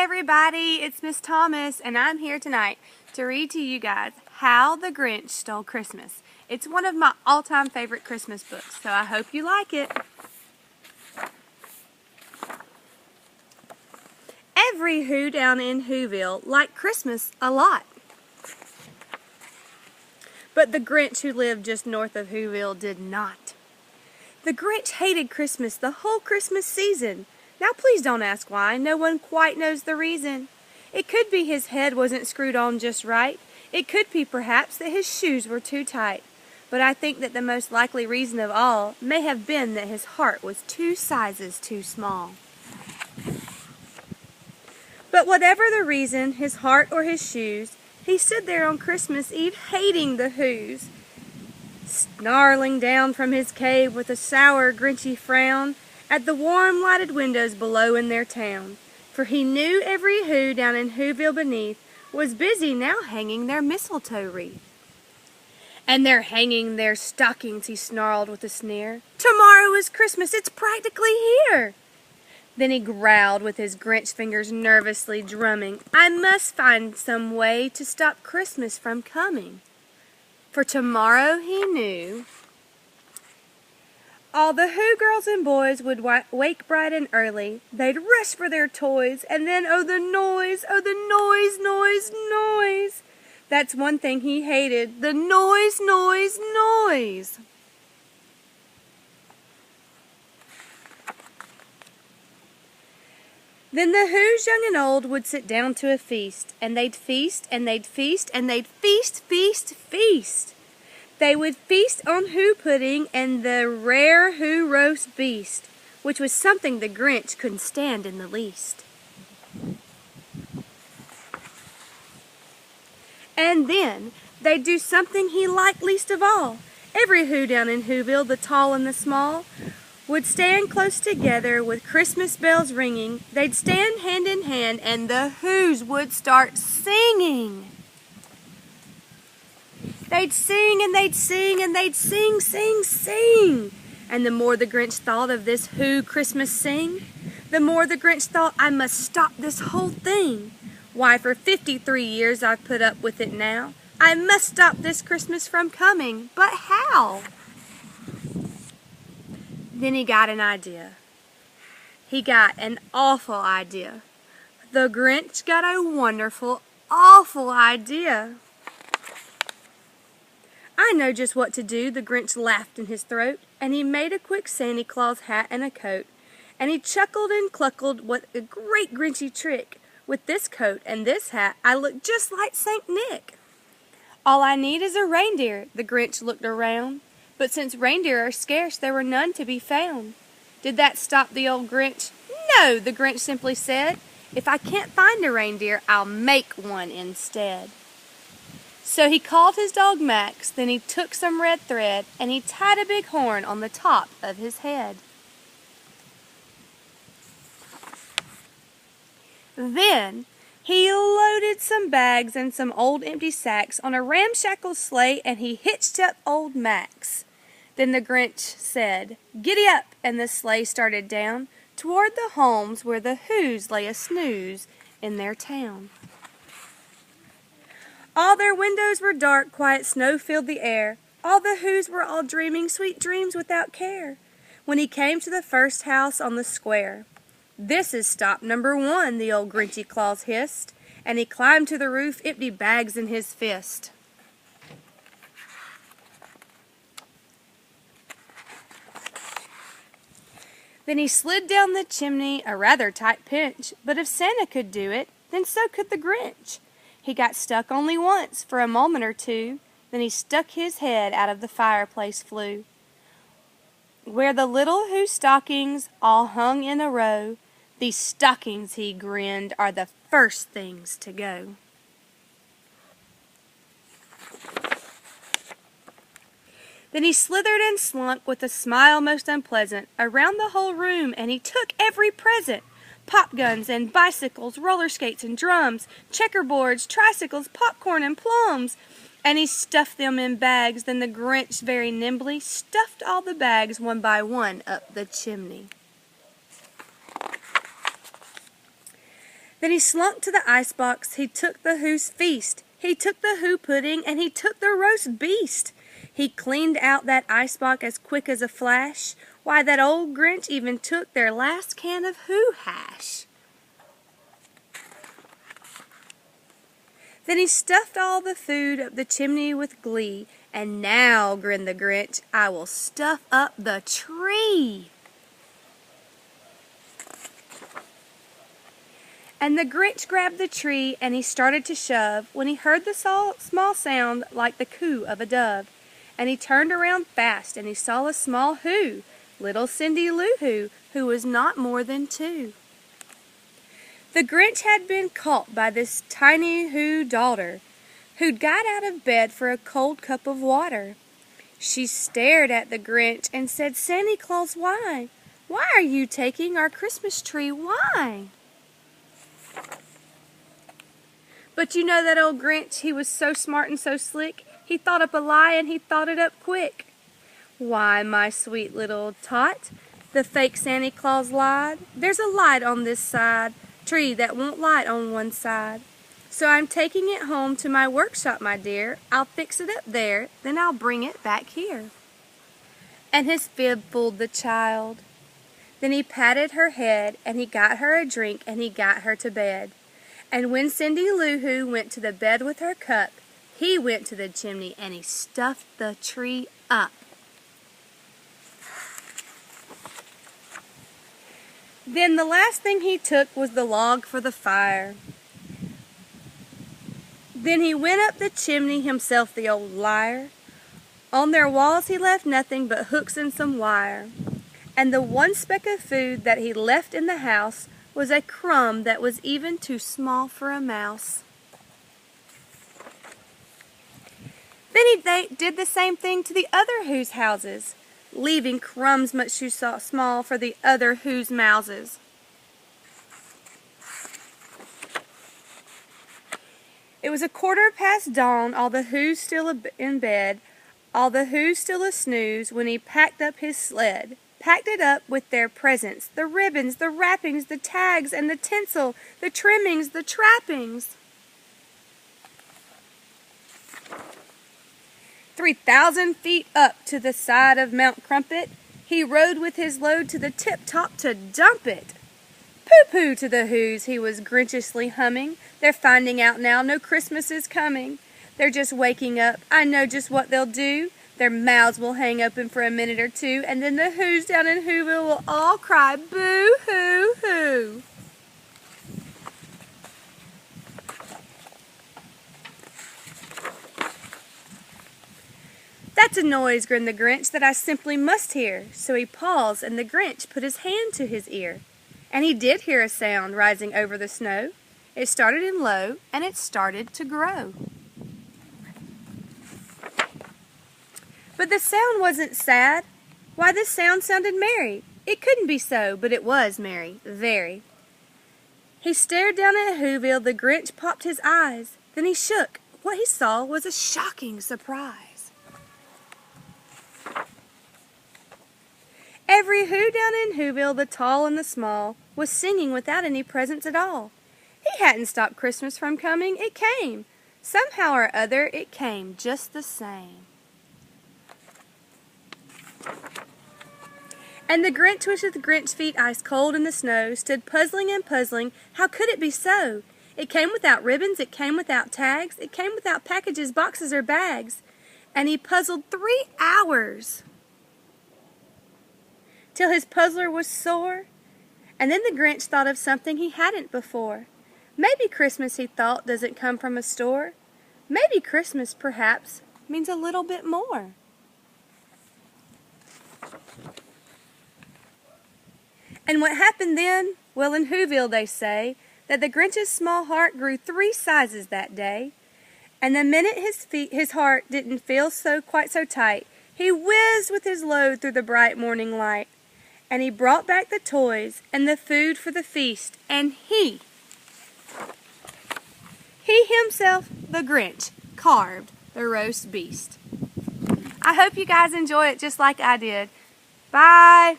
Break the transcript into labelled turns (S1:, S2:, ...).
S1: everybody, it's Miss Thomas, and I'm here tonight to read to you guys How the Grinch Stole Christmas. It's one of my all-time favorite Christmas books, so I hope you like it. Every Who down in Whoville liked Christmas a lot. But the Grinch who lived just north of Whoville did not. The Grinch hated Christmas the whole Christmas season. Now please don't ask why, no one quite knows the reason. It could be his head wasn't screwed on just right. It could be perhaps that his shoes were too tight. But I think that the most likely reason of all may have been that his heart was 2 sizes too small. But whatever the reason, his heart or his shoes, he stood there on Christmas Eve hating the Whos. Snarling down from his cave with a sour, grinchy frown at the warm, lighted windows below in their town. For he knew every Who down in Whoville beneath was busy now hanging their mistletoe wreath. And they're hanging their stockings, he snarled with a sneer. Tomorrow is Christmas, it's practically here. Then he growled with his Grinch fingers nervously drumming, I must find some way to stop Christmas from coming. For tomorrow, he knew, all the Who girls and boys would wake bright and early. They'd rush for their toys, and then, oh the noise, noise. That's one thing he hated, the noise. Then the Whos, young and old, would sit down to a feast, and they'd feast, and they'd feast, and they'd feast. They would feast on Who pudding and the rare Who roast beast, which was something the Grinch couldn't stand in the least. And then they'd do something he liked least of all. Every Who down in Whoville, the tall and the small, would stand close together with Christmas bells ringing. They'd stand hand in hand and the Whos would start singing. They'd sing and they'd sing and they'd sing. And the more the Grinch thought of this Who Christmas sing, the more the Grinch thought, I must stop this whole thing. Why, for 53 years I've put up with it now. I must stop this Christmas from coming. But how? Then he got an idea. He got an awful idea. The Grinch got a wonderful, awful idea. I know just what to do, the Grinch laughed in his throat, and he made a quick Santa Claus hat and a coat. And he chuckled and cluckled, what a great Grinchy trick. With this coat and this hat, I look just like St. Nick. All I need is a reindeer, the Grinch looked around. But since reindeer are scarce, there were none to be found. Did that stop the old Grinch? No, the Grinch simply said. If I can't find a reindeer, I'll make one instead. So he called his dog Max, then he took some red thread, and he tied a big horn on the top of his head. Then he loaded some bags and some old empty sacks on a ramshackle sleigh, and he hitched up old Max. Then the Grinch said, Giddy up, and the sleigh started down toward the homes where the Whos lay a snooze in their town. All their windows were dark, quiet snow filled the air. All the Whos were all dreaming sweet dreams without care. When he came to the first house on the square. This is stop number 1, the old Grinchy Claus hissed, and he climbed to the roof, empty bags in his fist. Then he slid down the chimney, a rather tight pinch, but if Santa could do it, then so could the Grinch. He got stuck only once, for a moment or two, then he stuck his head out of the fireplace flue. Where the little Who stockings all hung in a row, these stockings, he grinned, are the first things to go. Then he slithered and slunk with a smile most unpleasant around the whole room, and he took every present. Pop guns and bicycles, roller skates and drums, checkerboards, tricycles, popcorn and plums. And he stuffed them in bags. Then the Grinch very nimbly stuffed all the bags one by one up the chimney. Then he slunk to the icebox, he took the Who's feast. He took the Who pudding, and he took the roast beast. He cleaned out that icebox as quick as a flash. Why, that old Grinch even took their last can of Who hash. Then he stuffed all the food up the chimney with glee. And now, grinned the Grinch, I will stuff up the tree. And the Grinch grabbed the tree and he started to shove when he heard the small sound like the coo of a dove. And he turned around fast and he saw a small Who, little Cindy Lou Who was not more than 2. The Grinch had been caught by this tiny Who daughter, who'd got out of bed for a cold cup of water. She stared at the Grinch and said, Santa Claus, why? Why are you taking our Christmas tree? Why? But you know that old Grinch, he was so smart and so slick, he thought up a lie and he thought it up quick. Why, my sweet little tot, the fake Santa Claus lied. There's a light on this side tree that won't light on one side. So I'm taking it home to my workshop, my dear. I'll fix it up there, then I'll bring it back here. And his fib fooled the child. Then he patted her head, and he got her a drink, and he got her to bed. And when Cindy Lou Who went to the bed with her cup, he went to the chimney, and he stuffed the tree up. Then the last thing he took was the log for the fire. Then he went up the chimney himself, the old liar. On their walls he left nothing but hooks and some wire. And the one speck of food that he left in the house was a crumb that was even too small for a mouse. Then he did the same thing to the other Who's houses, leaving crumbs much too small for the other Who's mouses. It was 1/4 dawn, all the Who's still in bed, all the Who's still a-snooze, when he packed up his sled. Packed it up with their presents, the ribbons, the wrappings, the tags, and the tinsel, the trimmings, the trappings. 3,000 feet up to the side of Mount Crumpet, he rode with his load to the tip-top to dump it. Pooh-pooh to the Who's, he was grinchiously humming. They're finding out now no Christmas is coming. They're just waking up. I know just what they'll do. Their mouths will hang open for a minute or two, and then the Who's down in Whoville will all cry, boo-hoo-hoo. That's a noise, grinned the Grinch, that I simply must hear. So he paused, and the Grinch put his hand to his ear. And he did hear a sound rising over the snow. It started in low, and it started to grow. But the sound wasn't sad. Why, this sound sounded merry. It couldn't be so, but it was merry, very. He stared down at Whoville, the Grinch popped his eyes. Then he shook. What he saw was a shocking surprise. Every Who down in Whoville, the tall and the small, was singing without any presents at all. He hadn't stopped Christmas from coming. It came. Somehow or other, it came just the same. And the Grinch, with the Grinch feet ice cold in the snow, stood puzzling and puzzling. How could it be so? It came without ribbons, it came without tags, it came without packages, boxes, or bags. And he puzzled 3 hours, till his puzzler was sore. And then the Grinch thought of something he hadn't before. Maybe Christmas, he thought, doesn't come from a store. Maybe Christmas, perhaps, means a little bit more. And what happened then? Well, in Whoville they say that the Grinch's small heart grew 3 sizes that day. And the minute his heart didn't feel quite so tight, he whizzed with his load through the bright morning light. And he brought back the toys and the food for the feast, and he himself, the Grinch, carved the roast beast. I hope you guys enjoy it just like I did. Bye!